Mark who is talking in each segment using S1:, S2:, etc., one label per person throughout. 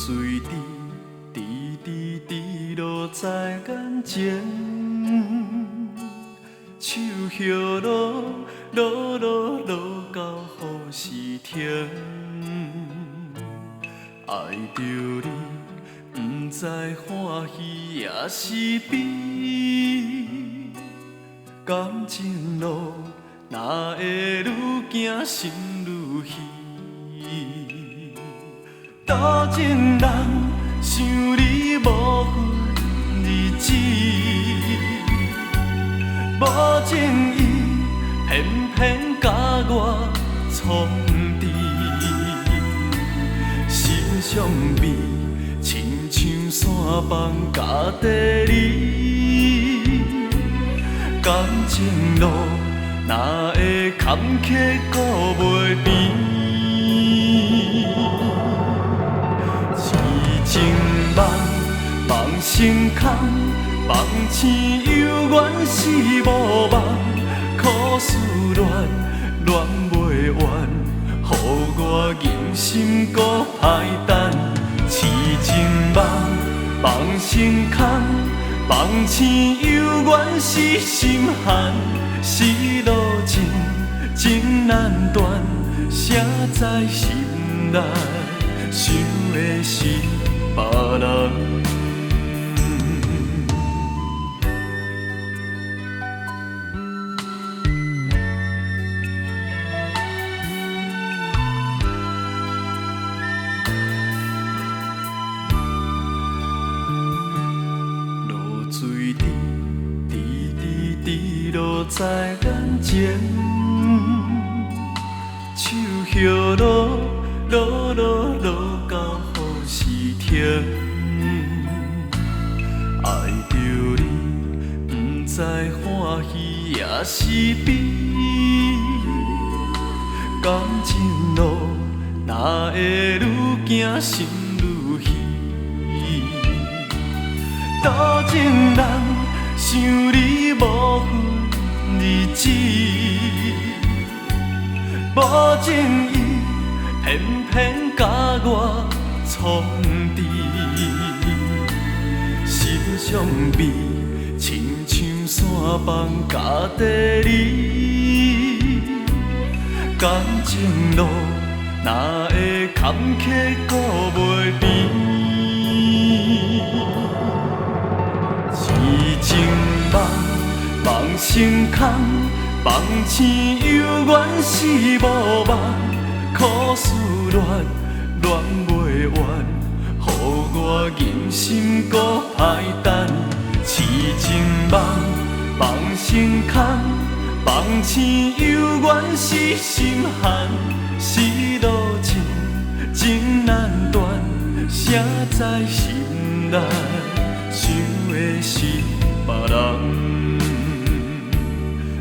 S1: 水滴落在眼前，手叶落到雨时停。爱着你，不知欢喜也是悲。感情路哪会愈行心愈虚？多情人想你无份日子，无情意偏偏甲我创治。心相味，亲像山崩甲地里。感情路哪会坎坷顾袂平？痴情梦成空，梦醒犹原是无梦。苦思恋袂完，予我人心搁歹等。痴情梦成空。梦醒犹原是心寒，是路真难断，谁在心内想的是别人？水滴落在眼前，手叶落到雨时停。爱着你，不知欢喜也是悲。感情路哪会愈行心愈虚？多情人想你无份日子，无情意偏偏甲我创治。心相味，亲像山崩甲地里。感情路哪会坎坷顾袂平？痴情梦成空，梦醒犹原是无梦。苦思恋袂完，予我人心搁歹等。痴情梦成空，梦醒犹原是心寒，是路真难断，谁在心内想的是别人？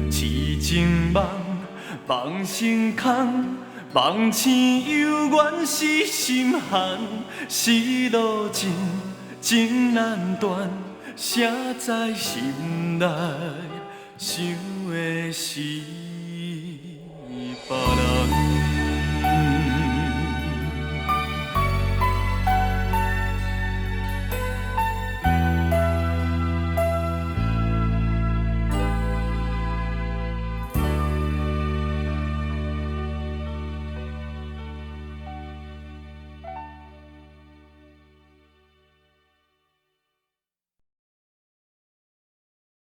S1: 痴情梦成空，梦醒犹原是心寒，是路真难断，谁在心内想的是